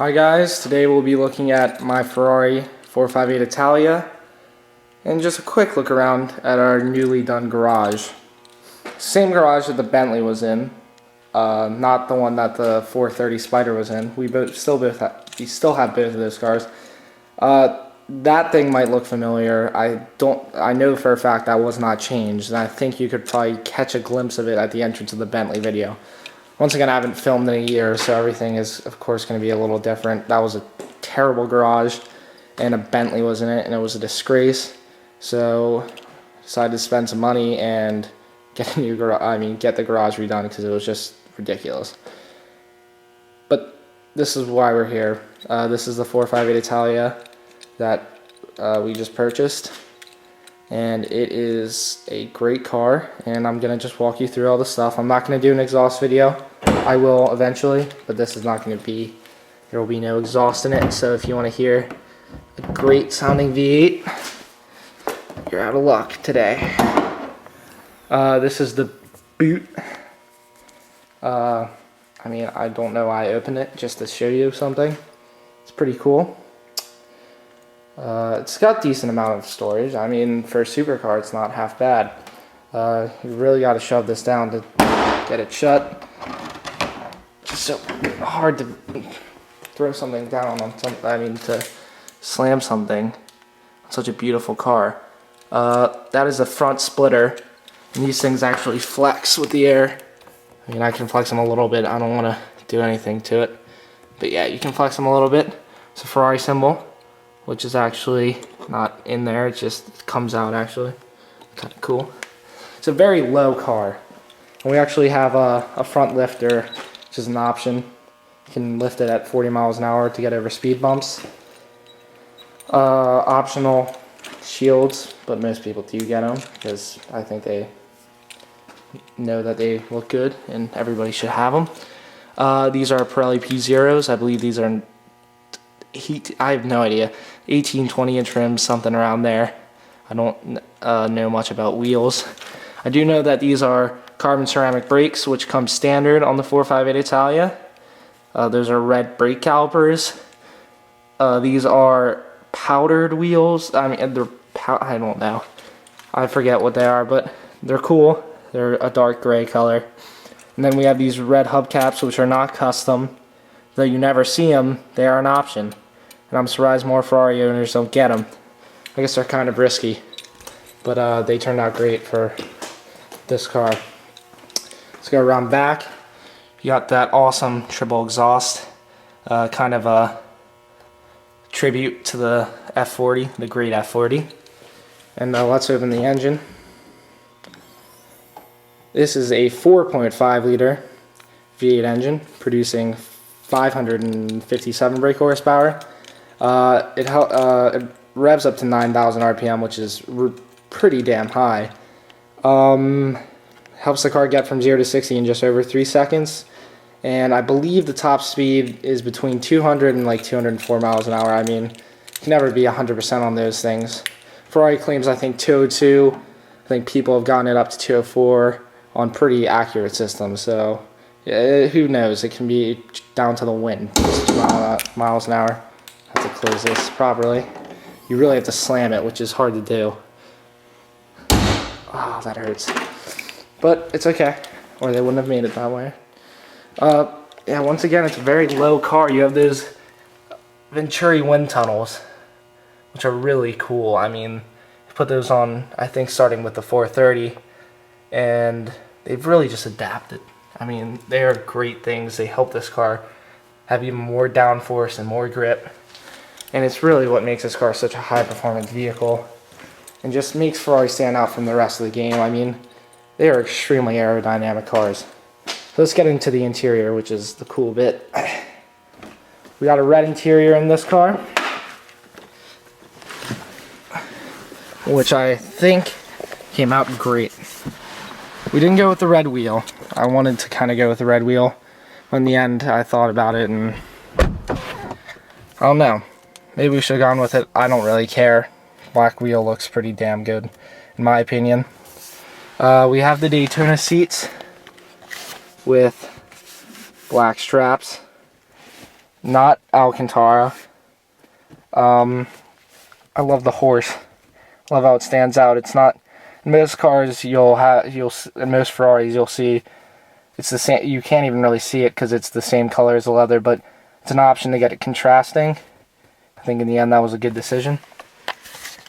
Hi guys, today we'll be looking at my Ferrari 458 Italia and just a quick look around at our newly done garage. Same garage that the Bentley was in, not the one that the 430 Spider was in. We still have both of those cars. That thing might look familiar. I know for a fact that was not changed, and I think you could probably catch a glimpse of it at the entrance of the Bentley video. Once again, I haven't filmed in a year, so everything is, of course, going to be a little different. That was a terrible garage, and a Bentley was in it, and it was a disgrace. So, decided to spend some money and get a new garage. Get the garage redone because it was just ridiculous. But this is why we're here. This is the 458 Italia that we just purchased, and it is a great car. And I'm gonna just walk you through all the stuff. I'm not gonna do an exhaust video. I will eventually, but this is not going to be, there will be no exhaust in it. So if you want to hear a great sounding V8, you're out of luck today. This is the boot. I don't know why I opened it, just to show you something. It's pretty cool. It's got a decent amount of storage. I mean, for a supercar, it's not half bad. You really got to shove this down to get it shut. It's so hard to throw something down on something, to slam something on such a beautiful car. That is a front splitter, and these things actually flex with the air. I can flex them a little bit. I don't want to do anything to it, but yeah, you can flex them a little bit. It's a Ferrari symbol, which is actually not in there. It just comes out actually. Kind of cool. It's a very low car, and we actually have a front lifter, which is an option. You can lift it at 40 miles an hour to get over speed bumps. Optional shields, but most people do get them because I think they know that they look good and everybody should have them. These are Pirelli P0s. I believe these are, I have no idea, 18, 20-inch rims, something around there. I don't know much about wheels. I do know that these are carbon ceramic brakes, which come standard on the 458 Italia. Those are red brake calipers. These are powdered wheels. I don't know. I forget what they are, but they're cool. They're a dark gray color. And then we have these red hubcaps, which are not custom. Though you never see them, they are an option. And I'm surprised more Ferrari owners don't get them. I guess they're kind of risky, but they turned out great for this car. Let's go around back. You got that awesome triple exhaust, kind of a tribute to the F40, the great F40. And let's open the engine. This is a 4.5 liter V8 engine producing 557 brake horsepower. It revs up to 9,000 RPM, which is pretty damn high. Helps the car get from 0 to 60 in just over 3 seconds. And I believe the top speed is between 200 and like 204 miles an hour. You can never be 100% on those things. Ferrari claims, I think, 202. I think people have gotten it up to 204 on pretty accurate systems. So, yeah, who knows? It can be down to the wind. Miles an hour. I have to close this properly. You really have to slam it, which is hard to do. Oh, that hurts. But it's okay, or they wouldn't have made it that way. Yeah, once again, it's a very low car. You have those Venturi wind tunnels, which are really cool. You put those on, I think, starting with the 430, and they've really just adapted. They are great things. They help this car have even more downforce and more grip, and it's really what makes this car such a high-performance vehicle, and just makes Ferrari stand out from the rest of the game. They are extremely aerodynamic cars. So let's get into the interior, which is the cool bit. We got a red interior in this car, which I think came out great. We didn't go with the red wheel. I wanted to kind of go with the red wheel. In the end, I thought about it, and I don't know. Maybe we should have gone with it. I don't really care. Black wheel looks pretty damn good, in my opinion. We have the Daytona seats with black straps. not Alcantara. I love the horse. Love how it stands out. It's not in most cars in most Ferraris you'll see it's the same. You can't even really see it because it's the same color as the leather, but it's an option to get it contrasting. I think in the end that was a good decision.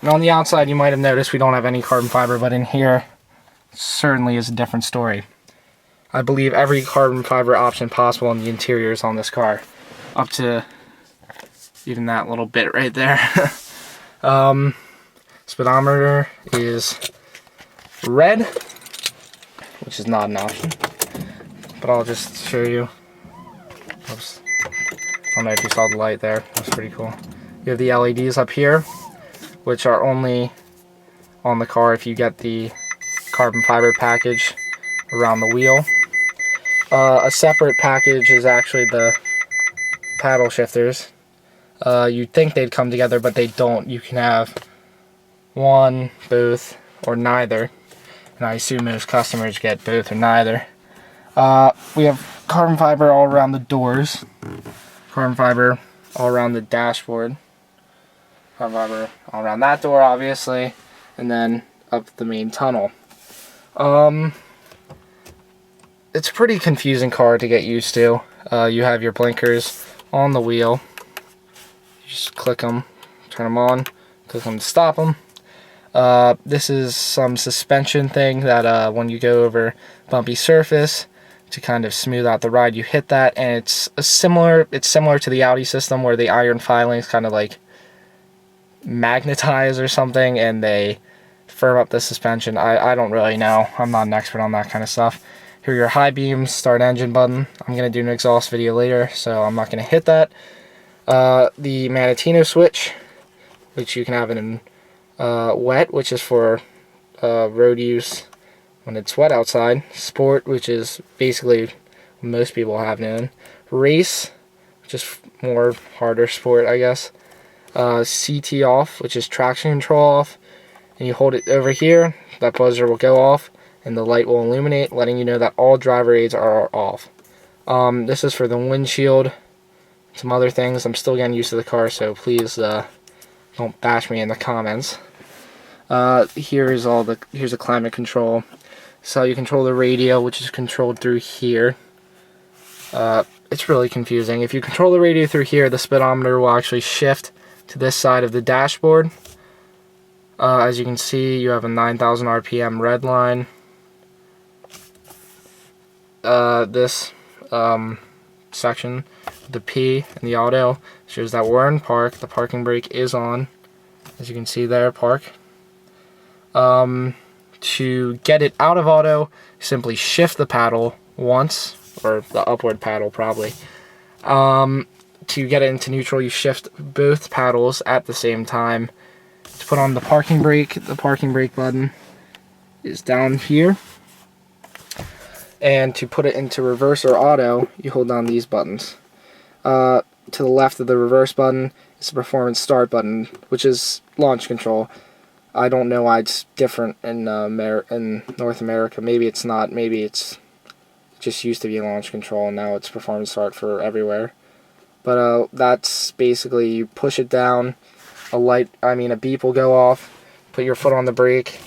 And on the outside you might have noticed we don't have any carbon fiber, but in here certainly is a different story. I believe every carbon fiber option possible in the interiors on this car, up to even that little bit right there. Speedometer is red, which is not an option, but I'll just show you. Oops. I don't know if you saw the light there. That's pretty cool. You have the LEDs up here, which are only on the car if you get the carbon fiber package around the wheel. A separate package is actually the paddle shifters. You'd think they'd come together, but they don't. You can have one, both, or neither. And I assume most customers get both or neither. We have carbon fiber all around the doors. Carbon fiber all around the dashboard. Carbon fiber all around that door, obviously. And then up the main tunnel. It's a pretty confusing car to get used to. You have your blinkers on the wheel. You just click them, turn them on, click them to stop them. This is some suspension thing that when you go over bumpy surface to kind of smooth out the ride, you hit that, and it's similar to the Audi system where the iron filings kind of like magnetize or something, and they firm up the suspension. I don't really know. I'm not an expert on that kind of stuff. Here are your high beams, start engine button. I'm going to do an exhaust video later, so I'm not going to hit that. The Manatino switch, which you can have in wet, which is for road use when it's wet outside. Sport, which is basically what most people have known. Race, which is more harder sport, I guess. CT off, which is traction control off. And you hold it over here, that buzzer will go off, and the light will illuminate, letting you know that all driver aids are off. This is for the windshield, some other things. I'm still getting used to the car, so please don't bash me in the comments. Here's a climate control. So you control the radio, which is controlled through here. It's really confusing. If you control the radio through here, the speedometer will actually shift to this side of the dashboard. As you can see, you have a 9,000 RPM red line. This section, the P in the auto, shows that we're in park. The parking brake is on, as you can see there, park. To get it out of auto, simply shift the paddle once, or the upward paddle probably. To get it into neutral, you shift both paddles at the same time. To put on the parking brake button is down here. And to put it into reverse or auto, you hold down these buttons. To the left of the reverse button is the performance start button, which is launch control. I don't know why it's different in North America. Maybe it's not. Maybe it just used to be launch control, and now it's performance start for everywhere. But that's basically, you push it down, a beep will go off. Put your foot on the brake,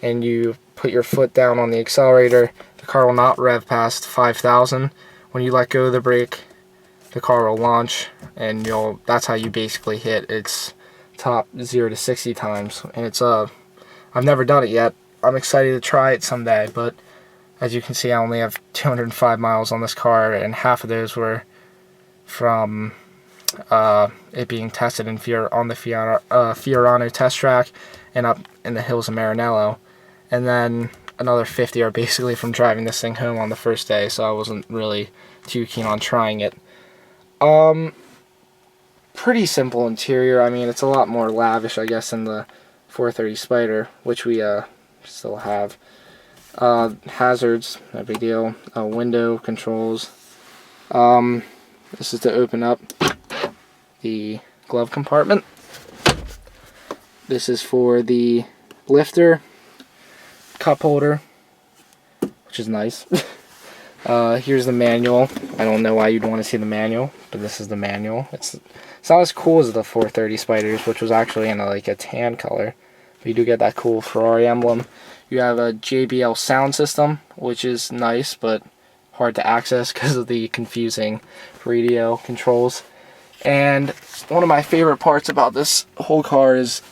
and you put your foot down on the accelerator. The car will not rev past 5,000. When you let go of the brake, the car will launch, and that's how you basically hit its top 0 to 60 times. And it's I've never done it yet. I'm excited to try it someday, but as you can see, I only have 205 miles on this car, and half of those were from it being tested on the Fiorano test track and up in the hills of Maranello, and then another 50 are basically from driving this thing home on the first day, so I wasn't really too keen on trying it. Pretty simple interior. I mean, it's a lot more lavish, I guess, than the 430 Spider, which we still have. Hazards, no big deal. Window controls. This is to open up the glove compartment. This is for the lifter, cup holder, which is nice. Here's the manual. I don't know why you'd want to see the manual, but this is the manual. It's not as cool as the 430 Spiders, which was actually in like a tan color. But you do get that cool Ferrari emblem. You have a JBL sound system, which is nice, but hard to access because of the confusing radio controls. And one of my favorite parts about this whole car is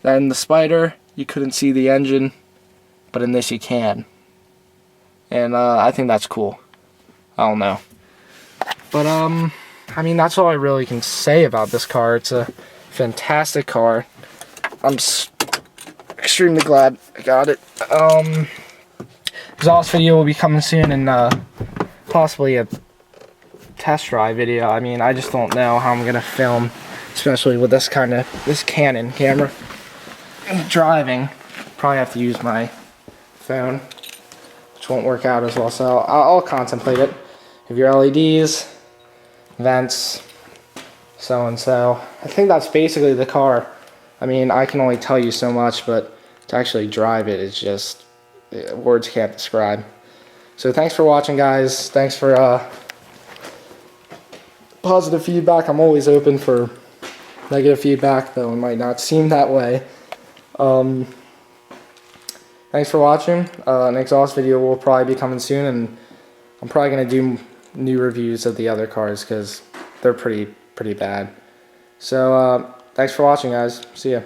that in the Spider, you couldn't see the engine, but in this you can. And I think that's cool. I don't know. But, I mean, that's all I really can say about this car. It's a fantastic car. I'm extremely glad I got it. Exhaust video will be coming soon, and possibly a test drive video. I mean, I just don't know how I'm gonna film, especially with this Canon camera. Driving, probably have to use my phone, which won't work out as well, so I'll contemplate it. Have your LEDs, vents, so and so. I think that's basically the car. I mean, I can only tell you so much, but to actually drive it is just, words can't describe. So thanks for watching, guys. Thanks for positive feedback. I'm always open for negative feedback, though it might not seem that way. Thanks for watching. An exhaust video will probably be coming soon, and I'm probably going to do new reviews of the other cars because they're pretty bad. So thanks for watching, guys. See ya.